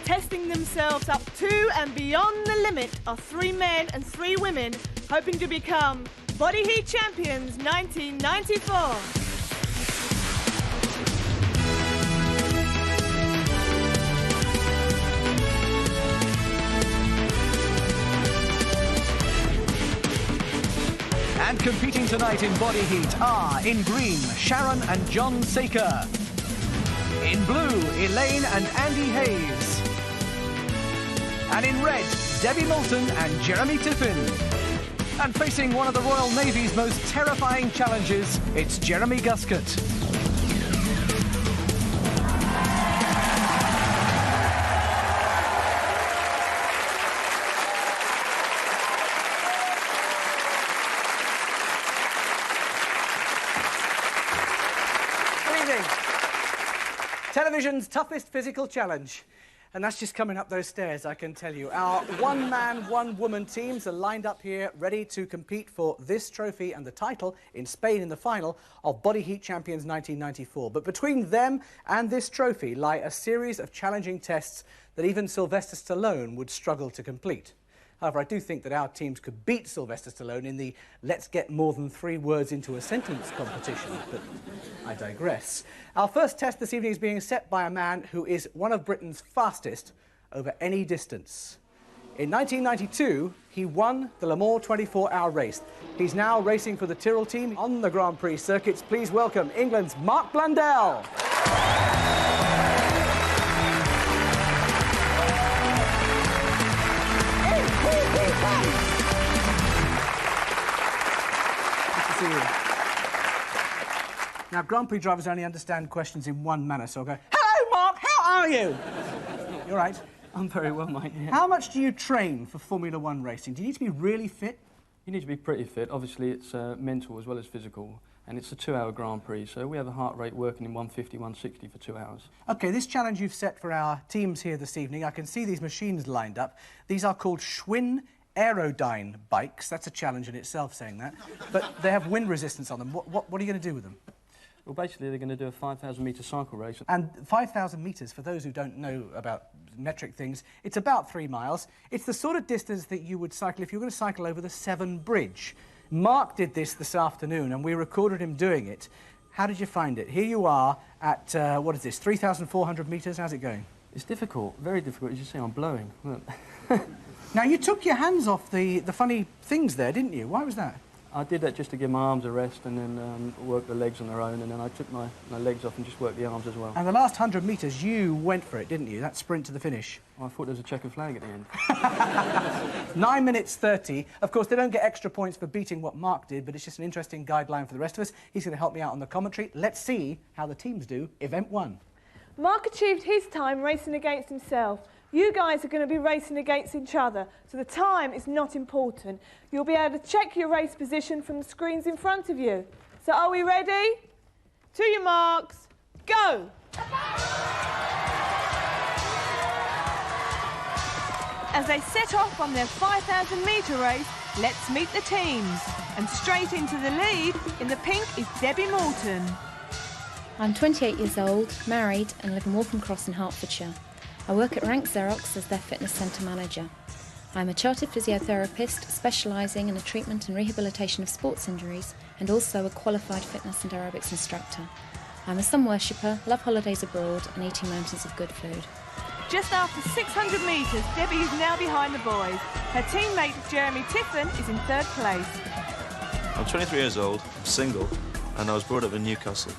Testing themselves up to and beyond the limit are 3 men and 3 women hoping to become Body Heat Champions 1994. And competing tonight in Body Heat are, in green, Sharon and John Saker. In blue, Elaine and Andy Hayes. And in red, Debbie Moulton and Jeremy Tiffin. And facing one of the Royal Navy's most terrifying challenges, it's Jeremy Guscott. Television's toughest physical challenge. And that's just coming up those stairs, I can tell you. Our one-man, one-woman teams are lined up here, ready to compete for this trophy and the title in Spain in the final of Body Heat Champions 1994. But between them and this trophy lie a series of challenging tests that even Sylvester Stallone would struggle to complete. However, I do think that our teams could beat Sylvester Stallone in the let's get more than 3 words into a sentence competition, but I digress. Our first test this evening is being set by a man who is one of Britain's fastest over any distance. In 1992, he won the Le Mans 24-hour race. He's now racing for the Tyrrell team on the Grand Prix circuits. Please welcome England's Mark Blundell. Now, Grand Prix drivers only understand questions in one manner, so I'll go, "Hello, Mark, how are you?" You're right. I'm very well, mate. Yeah. How much do you train for Formula One racing? Do you need to be really fit? You need to be pretty fit. Obviously, it's mental as well as physical, and it's a 2-hour Grand Prix, so we have a heart rate working in 150, 160 for 2 hours. OK, this challenge you've set for our teams here this evening, I can see these machines lined up. These are called Schwinn Aerodyne bikes. That's a challenge in itself, saying that. But they have wind resistance on them. What are you going to do with them? Well, basically, they're going to do a 5,000-metre cycle race. And 5,000 metres, for those who don't know about metric things, it's about 3 miles. It's the sort of distance that you would cycle if you were going to cycle over the Severn Bridge. Mark did this afternoon, and we recorded him doing it. How did you find it? Here you are at, what is this, 3,400 metres? How's it going? It's difficult, very difficult. As you see, I'm blowing. Look. Now, you took your hands off the funny things there, didn't you? Why was that? I did that just to give my arms a rest and then work the legs on their own, and then I took my legs off and just worked the arms as well. And the last 100 metres, you went for it, didn't you? That sprint to the finish. I thought there was a checkered flag at the end. 9 minutes 30. Of course, they don't get extra points for beating what Mark did, but it's just an interesting guideline for the rest of us. He's going to help me out on the commentary. Let's see how the teams do Event 1. Mark achieved his time racing against himself. You guys are going to be racing against each other, so the time is not important. You'll be able to check your race position from the screens in front of you. So are we ready? To your marks, go! As they set off on their 5,000-metre race, let's meet the teams. And straight into the lead, in the pink, is Debbie Moulton. I'm 28 years old, married, and live in Waltham Cross in Hertfordshire. I work at Rank Xerox as their fitness centre manager. I'm a chartered physiotherapist specialising in the treatment and rehabilitation of sports injuries, and also a qualified fitness and aerobics instructor. I'm a sun worshipper, love holidays abroad and eating mountains of good food. Just after 600 metres, Debbie is now behind the boys. Her teammate Jeremy Tiffin is in 3rd place. I'm 23 years old, single, and I was brought up in Newcastle.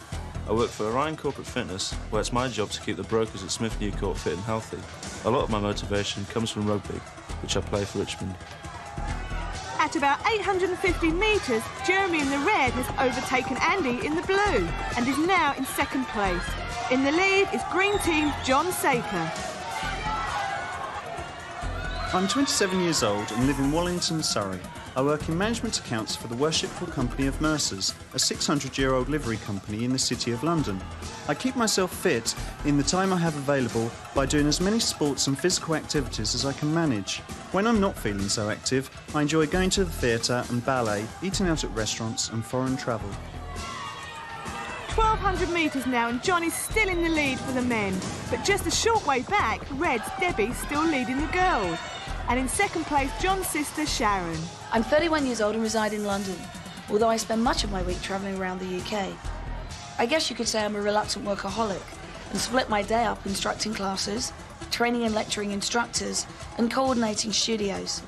I work for Orion Corporate Fitness, where it's my job to keep the brokers at Smith Newcourt fit and healthy. A lot of my motivation comes from rugby, which I play for Richmond. At about 850 metres, Jeremy in the red has overtaken Andy in the blue and is now in 2nd place. In the lead is Green Team's John Saker. I'm 27 years old and live in Wallington, Surrey. I work in management accounts for the Worshipful Company of Mercers, a 600-year-old livery company in the City of London. I keep myself fit in the time I have available by doing as many sports and physical activities as I can manage. When I'm not feeling so active, I enjoy going to the theatre and ballet, eating out at restaurants and foreign travel. 1,200 metres now and John is still in the lead for the men. But just a short way back, Red's Debbie still leading the girls. And in second place, John's sister, Sharon. I'm 31 years old and reside in London, although I spend much of my week travelling around the UK. I guess you could say I'm a reluctant workaholic and split my day up instructing classes, training and lecturing instructors, and coordinating studios.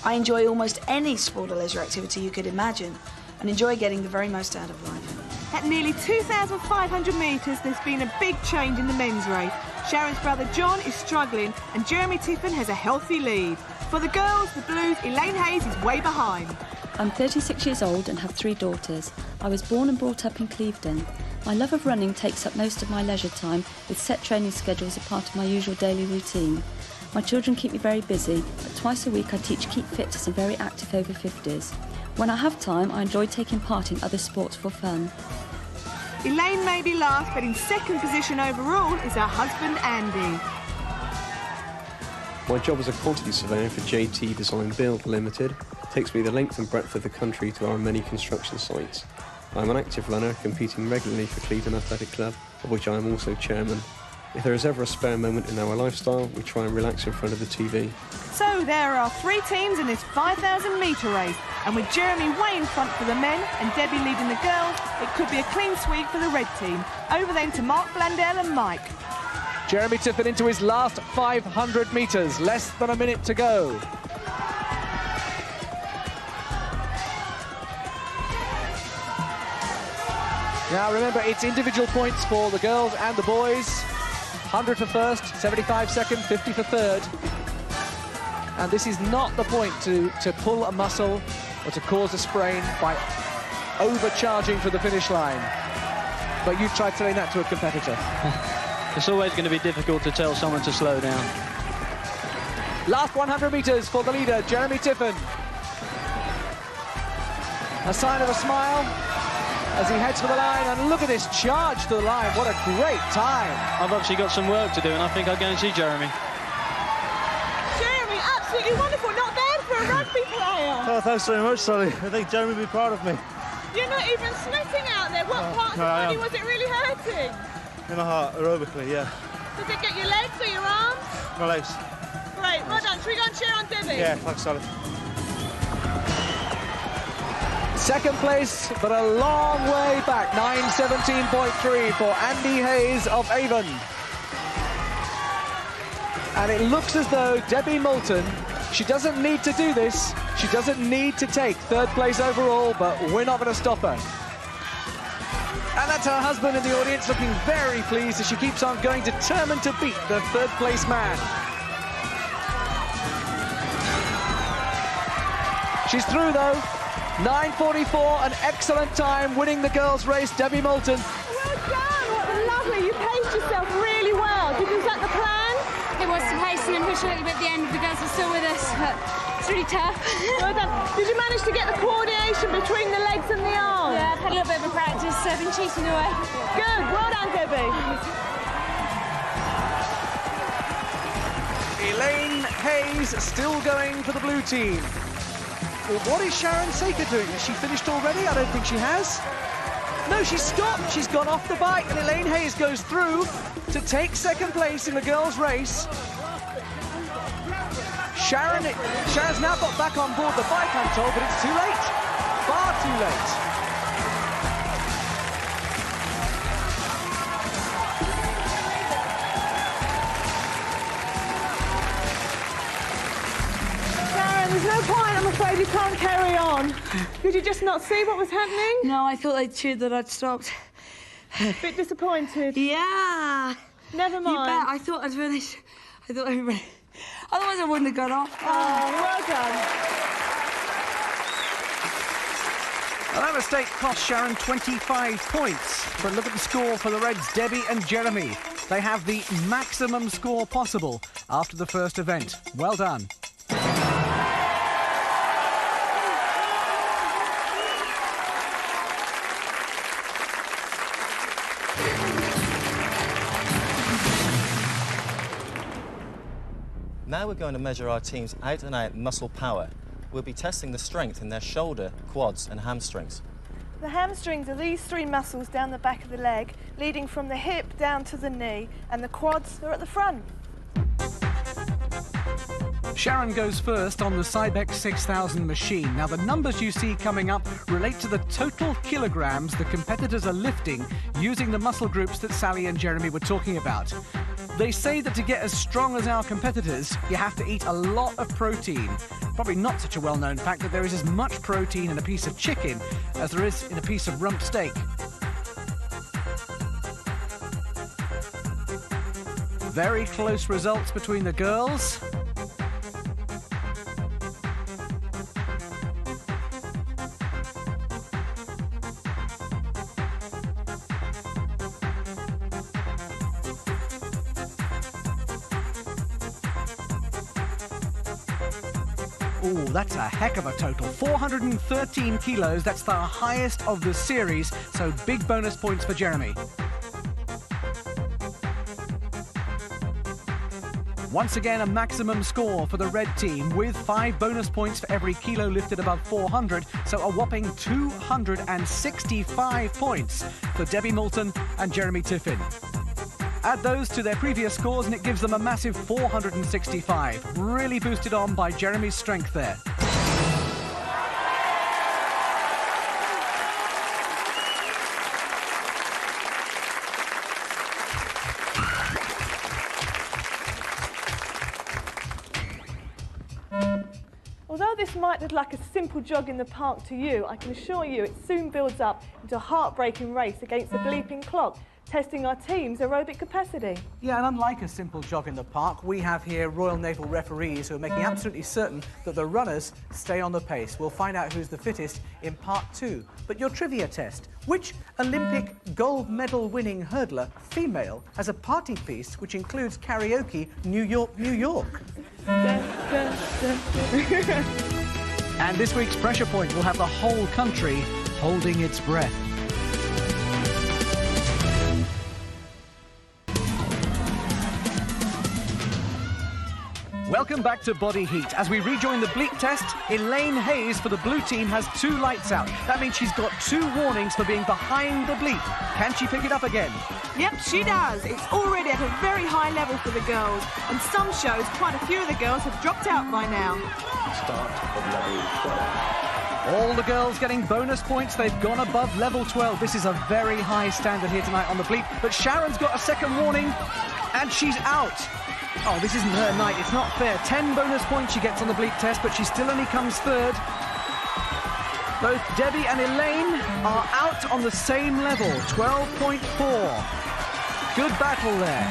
I enjoy almost any sport or leisure activity you could imagine and enjoy getting the very most out of life. At nearly 2,500 metres, there's been a big change in the men's race. Sharon's brother John is struggling and Jeremy Tiffin has a healthy lead. For the girls, the Blues, Elaine Hayes is way behind. I'm 36 years old and have 3 daughters. I was born and brought up in Clevedon. My love of running takes up most of my leisure time, with set training schedules a part of my usual daily routine. My children keep me very busy, but twice a week I teach Keep Fit to some very active over 50s. When I have time, I enjoy taking part in other sports for fun. Elaine may be last, but in second position overall is her husband Andy. My job as a quantity surveyor for JT Design Build Limited takes me the length and breadth of the country to our many construction sites. I am an active runner, competing regularly for Clevedon Athletic Club, of which I am also chairman. If there is ever a spare moment in our lifestyle, we try and relax in front of the TV. So there are 3 teams in this 5,000 metre race, and with Jeremy way in front for the men and Debbie leading the girls, it could be a clean sweep for the red team. Over then to Mark Blandell and Mike. Jeremy Tiffin into his last 500 metres, less than a minute to go. Now remember, it's individual points for the girls and the boys. 100 for first, 75 second, 50 for third. And this is not the point to pull a muscle or to cause a sprain by overcharging for the finish line. But you've tried telling that to a competitor. It's always going to be difficult to tell someone to slow down. Last 100 metres for the leader, Jeremy Tiffin. A sign of a smile as he heads for the line, and look at this charge to the line. What a great time. I've obviously got some work to do, and I think I'll go and see Jeremy. Jeremy, absolutely wonderful. Not bad for a rugby player. Oh, thanks very much, Sally. I think Jeremy will be proud of me. You're not even sweating out there. What part of the body was it really hurting? In my heart, aerobically, yeah. Did it get your legs or your arms? My legs. Great, well done. Should we go and cheer on Debbie? Yeah, thanks, Sally. Second place, but a long way back. 9:17.3 for Andy Hayes of Avon. And it looks as though Debbie Moulton, she doesn't need to do this. She doesn't need to take third place overall, but we're not going to stop her. And that's her husband in the audience, looking very pleased as she keeps on going, determined to beat the third place man. She's through though. 9:44, an excellent time, winning the girls' race, Debbie Moulton. Well done, what lovely. You paced yourself really well. Was that the plan? It was to pace and push a little bit at the end. The girls were still with us, but it's really tough. Well done. Did you manage to get the coordination between the legs and the arms? Yeah, I've had a little bit of a practice, so I've been cheating away. Good, well done, Debbie. Elaine Hayes still going for the blue team. Well, what is Sharon Saker doing? Has she finished already? I don't think she has. No, she's stopped. She's gone off the bike, and Elaine Hayes goes through to take second place in the girls' race. Sharon's now got back on board the bike, I'm told, but it's too late. Far too late. There's no point, I'm afraid you can't carry on. Did you just not see what was happening? No, I thought they'd cheered that I'd stopped. Bit disappointed? Yeah. Never mind. You bet. I thought I'd finished. I thought everybody... Otherwise I wouldn't have got off. Oh, well done. Well, that mistake cost Sharon 25 points. But look at the score for the Reds, Debbie and Jeremy. They have the maximum score possible after the first event. Well done. Now we're going to measure our team's out-and-out muscle power. We'll be testing the strength in their shoulder, quads and hamstrings. The hamstrings are these three muscles down the back of the leg, leading from the hip down to the knee, and the quads are at the front. Sharon goes first on the Cybex 6000 machine. Now, the numbers you see coming up relate to the total kilograms the competitors are lifting using the muscle groups that Sally and Jeremy were talking about. They say that to get as strong as our competitors, you have to eat a lot of protein. Probably not such a well-known fact that there is as much protein in a piece of chicken as there is in a piece of rump steak. Very close results between the girls. Ooh, that's a heck of a total. 413 kilos, that's the highest of the series, so big bonus points for Jeremy. Once again, a maximum score for the red team with 5 bonus points for every kilo lifted above 400, so a whopping 265 points for Debbie Moulton and Jeremy Tiffin. Add those to their previous scores and it gives them a massive 465, really boosted on by Jeremy's strength there. Although this might look like a simple jog in the park to you, I can assure you it soon builds up into a heartbreaking race against the bleeping clock, testing our team's aerobic capacity. Yeah, and unlike a simple jog in the park, we have here Royal Naval referees who are making absolutely certain that the runners stay on the pace. We'll find out who's the fittest in part 2. But your trivia test. Which Olympic gold medal winning hurdler, female, has a party piece which includes karaoke, New York, New York? And this week's Pressure Point will have the whole country holding its breath. Welcome back to Body Heat. As we rejoin the bleep test, Elaine Hayes for the blue team has 2 lights out. That means she's got 2 warnings for being behind the bleep. Can she pick it up again? Yep, she does. It's already at a very high level for the girls, and some shows, quite a few of the girls have dropped out by now. Start of level 12. All the girls getting bonus points. They've gone above level 12. This is a very high standard here tonight on the bleep. But Sharon's got a second warning, and she's out. Oh, this isn't her night. It's not fair. 10 bonus points she gets on the bleep test, but she still only comes third. Both Debbie and Elaine are out on the same level, 12.4. Good battle there.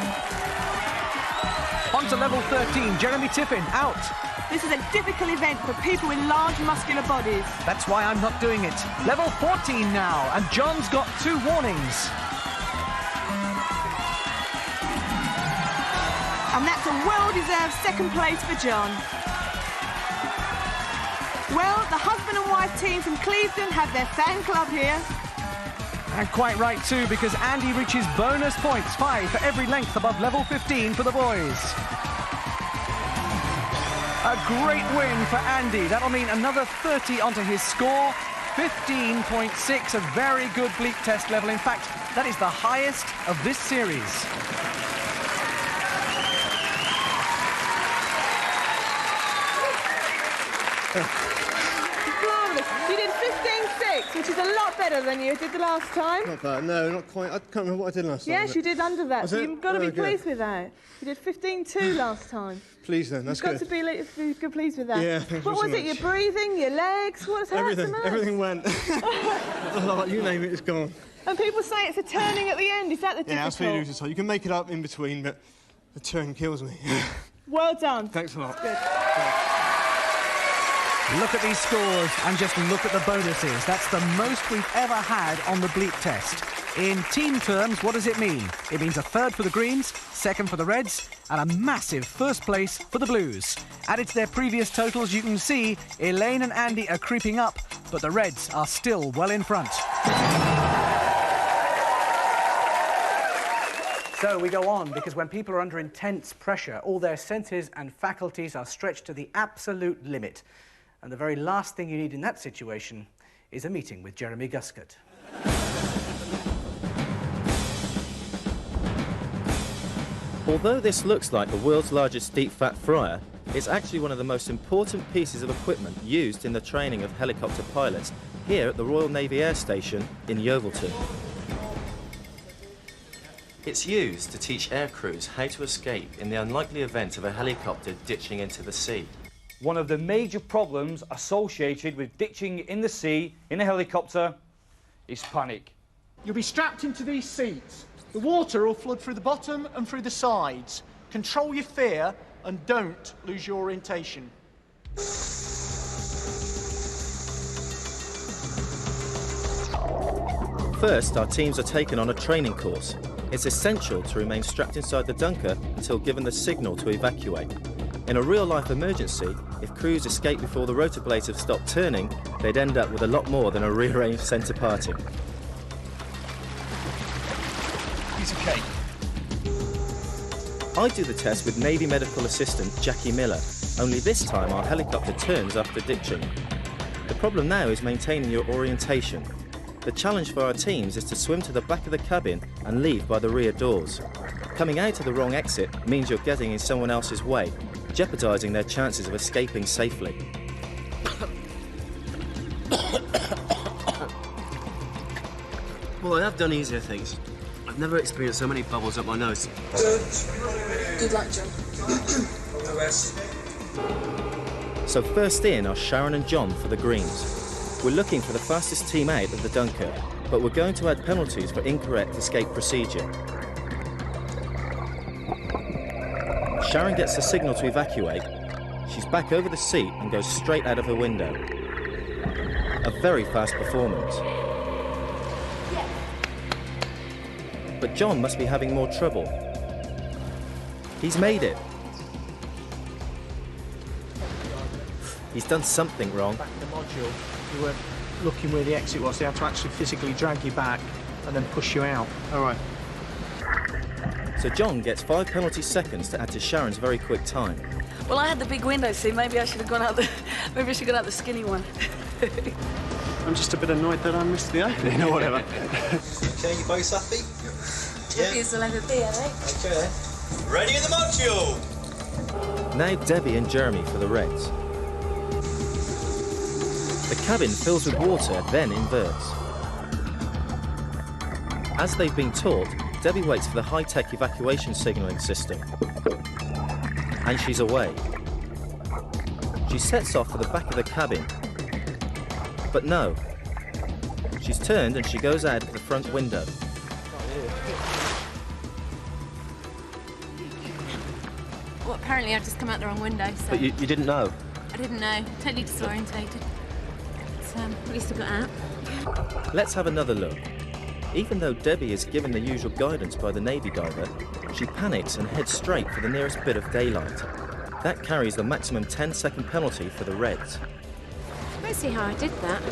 On to level 13, Jeremy Tiffin, out. This is a difficult event for people with large muscular bodies. That's why I'm not doing it. Level 14 now, and John's got 2 warnings. And that's a well-deserved second place for John. Well, the husband and wife team from Clevedon have their fan club here. And quite right too, because Andy reaches bonus points, 5 for every length above level 15 for the boys. A great win for Andy. That'll mean another 30 onto his score. 15.6, a very good bleep test level. In fact, that is the highest of this series. Marvellous. You did 15.6, which is a lot better than you did the last time. Not bad, no, not quite. I can't remember what I did last time. Yes, you did under that, Was so it? you've got to be Oh, good. pleased with that. You did 15.2 last time. Please then, that's You've good. got to be pleased with that. Yeah, thank you What so was it, much. your breathing, your legs? What's hurt the most? Everything went. A lot, you name it, it's gone. And people say it's a turning at the end. Is that the Yeah, I was feeling difficult? so you can make it up in between, but the turn kills me. Well done. Thanks a lot. Good. Look at these scores and just look at the bonuses. That's the most we've ever had on the bleep test. In team terms, what does it mean? It means a third for the Greens, second for the Reds, and a massive first place for the Blues. Added to their previous totals, you can see Elaine and Andy are creeping up, but the Reds are still well in front. So we go on, because when people are under intense pressure, all their senses and faculties are stretched to the absolute limit. And the very last thing you need in that situation is a meeting with Jeremy Guscott. Although this looks like the world's largest deep fat fryer, it's actually one of the most important pieces of equipment used in the training of helicopter pilots here at the Royal Navy Air Station in Yeovilton. It's used to teach air crews how to escape in the unlikely event of a helicopter ditching into the sea. One of the major problems associated with ditching in the sea in a helicopter is panic. You'll be strapped into these seats. The water will flood through the bottom and through the sides. Control your fear and don't lose your orientation. First, our teams are taken on a training course. It's essential to remain strapped inside the dunker until given the signal to evacuate. In a real-life emergency, if crews escape before the rotor blades have stopped turning, they'd end up with a lot more than a rearranged centre parting. Piece of cake. I do the test with Navy Medical Assistant Jackie Miller, only this time our helicopter turns after ditching. The problem now is maintaining your orientation. The challenge for our teams is to swim to the back of the cabin and leave by the rear doors. Coming out of the wrong exit means you're getting in someone else's way, jeopardising their chances of escaping safely. Well, I have done easier things. I've never experienced so many bubbles up my nose. Good luck, John. All the best. So first in are Sharon and John for the greens. We're looking for the fastest team out of the dunker, but we're going to add penalties for incorrect escape procedure. Sharon gets the signal to evacuate. She's back over the seat and goes straight out of the window. A very fast performance. But John must be having more trouble. He's made it. He's done something wrong. Back in the module, you weren't looking where the exit was. They had to actually physically drag you back and then push you out. All right. So John gets 5 penalty seconds to add to Sharon's very quick time. Well, I had the big window, see, maybe I should have gone out the the skinny one. I'm just a bit annoyed that I missed the opening or whatever. Okay, you both happy? Happy as I'll ever be, I think. Okay. Ready in the module! Now Debbie and Jeremy for the Reds. The cabin fills with water, then inverts. As they've been taught, Debbie waits for the high-tech evacuation signalling system. And she's away. She sets off for the back of the cabin. But no. She's turned and she goes out of the front window. Well, apparently I've just come out the wrong window, so... But you didn't know? I didn't know. Totally disorientated. But at least I got out. Let's have another look. Even though Debbie is given the usual guidance by the Navy diver, she panics and heads straight for the nearest bit of daylight. That carries the maximum 10-second penalty for the Reds. Let's see how I did that.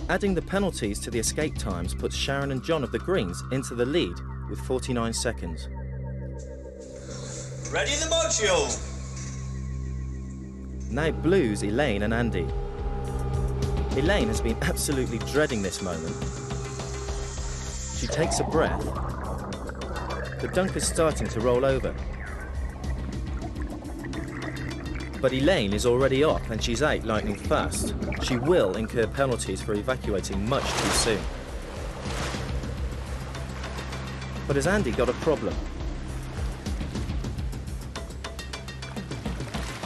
Adding the penalties to the escape times puts Sharon and John of the Greens into the lead with 49 seconds. Ready in the module! Now Blues, Elaine and Andy. Elaine has been absolutely dreading this moment. She takes a breath. The dunker's starting to roll over. But Elaine is already off and she's out lightning fast. She will incur penalties for evacuating much too soon. But has Andy got a problem?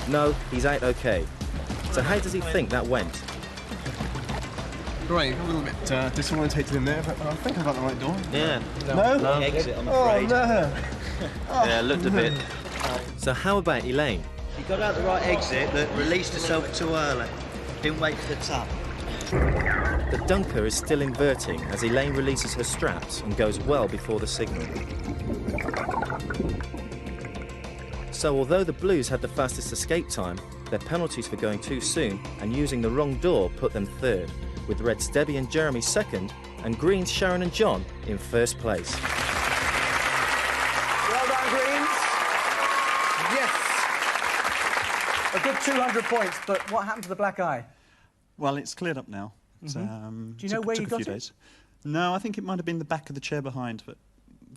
No, he's out okay. So how does he think that went? Right, a little bit disorientated in there, but I think I got the right door. Yeah. No? Exit, I'm afraid. Oh, no. Yeah, looked a bit. So how about Elaine? She got out the right exit, but released herself too early. Didn't wait for the tap. The dunker is still inverting as Elaine releases her straps and goes well before the signal. So although the Blues had the fastest escape time, their penalties for going too soon and using the wrong door put them third, with Reds Debbie and Jeremy second, and Greens Sharon and John in first place. Well done, Greens. Yes. A good 200 points, but what happened to the black eye? Well, it's cleared up now. Do you know where you got it? No, I think it might have been the back of the chair behind, but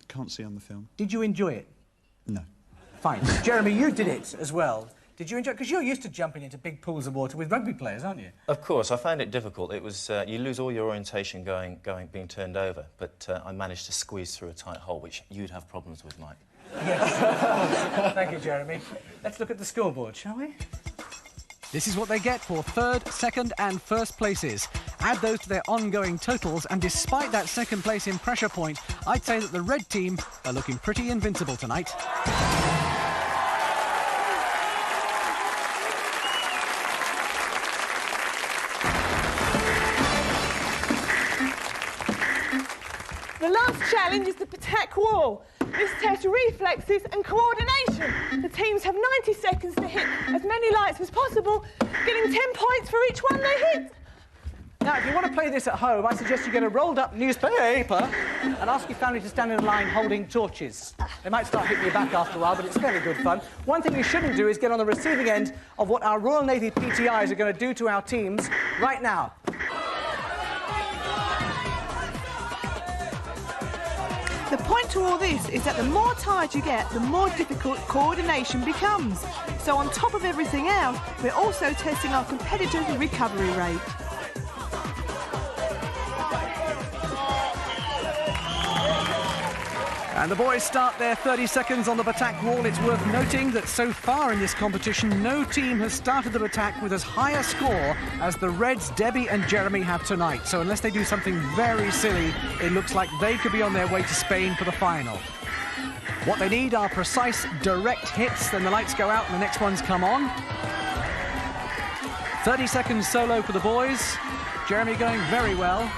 can't see on the film. Did you enjoy it? No. Fine. Jeremy, you did it as well. Did you enjoy it? Because you're used to jumping into big pools of water with rugby players, aren't you? Of course, I found it difficult. It was you lose all your orientation being turned over, but I managed to squeeze through a tight hole, which you'd have problems with, Mike. Yes. Thank you, Jeremy. Let's look at the scoreboard, shall we? This is what they get for third, second and first places. Add those to their ongoing totals, and despite that second place in pressure point, I'd say that the red team are looking pretty invincible tonight. The last challenge is the patak wall. This tests reflexes and coordination. The teams have 90 seconds to hit as many lights as possible, getting 10 points for each one they hit. Now, if you want to play this at home, I suggest you get a rolled-up newspaper and ask your family to stand in a line holding torches. They might start hitting you back after a while, but it's fairly good fun. One thing you shouldn't do is get on the receiving end of what our Royal Navy PTIs are going to do to our teams right now. The point to all this is that the more tired you get, the more difficult coordination becomes. So on top of everything else, we're also testing our competitors' recovery rate. And the boys start their 30 seconds on the patak wall. It's worth noting that so far in this competition, no team has started the patak with as high a score as the Reds, Debbie and Jeremy have tonight. So unless they do something very silly, it looks like they could be on their way to Spain for the final. What they need are precise, direct hits, then the lights go out and the next ones come on. 30 seconds solo for the boys. Jeremy going very well.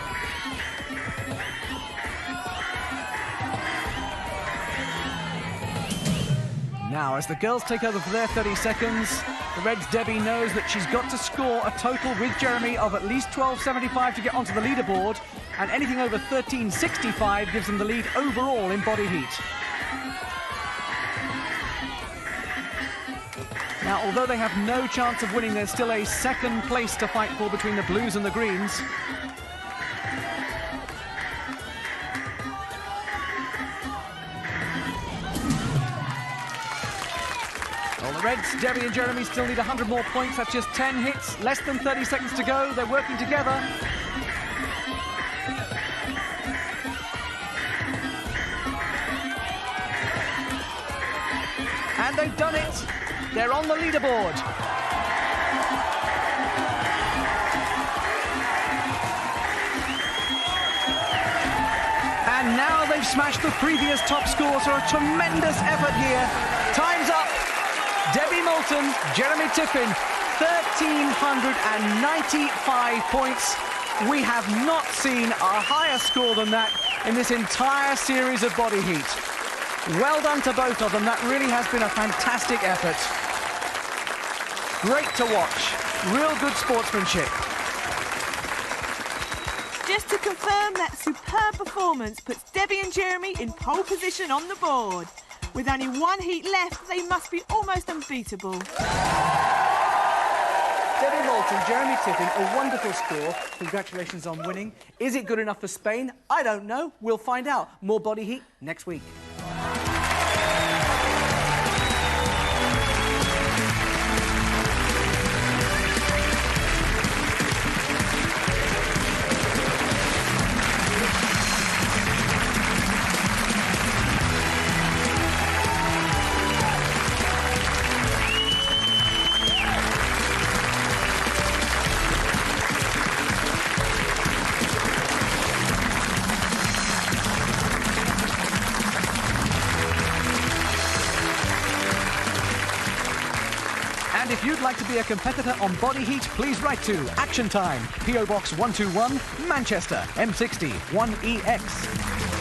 Now, as the girls take over for their 30 seconds, the Reds' Debbie knows that she's got to score a total with Jeremy of at least 12.75 to get onto the leaderboard, and anything over 13.65 gives them the lead overall in body heat. Now, although they have no chance of winning, there's still a second place to fight for between the Blues and the Greens. Well, the Reds, Debbie and Jeremy still need 100 more points. That's just 10 hits, less than 30 seconds to go. They're working together. And they've done it. They're on the leaderboard. And now they've smashed the previous top score, so a tremendous effort here. Time's up. Debbie Moulton, Jeremy Tiffin, 1,395 points. We have not seen a higher score than that in this entire series of body heat. Well done to both of them. That really has been a fantastic effort. Great to watch. Real good sportsmanship. Just to confirm, that superb performance puts Debbie and Jeremy in pole position on the board. With only one heat left, they must be almost unbeatable. Debbie Moulton, Jeremy Tiffin, a wonderful score. Congratulations on winning. Is it good enough for Spain? I don't know. We'll find out. More body heat next week. And if you'd like to be a competitor on Body Heat, please write to Action Time, PO Box 121, Manchester, M60 1EX.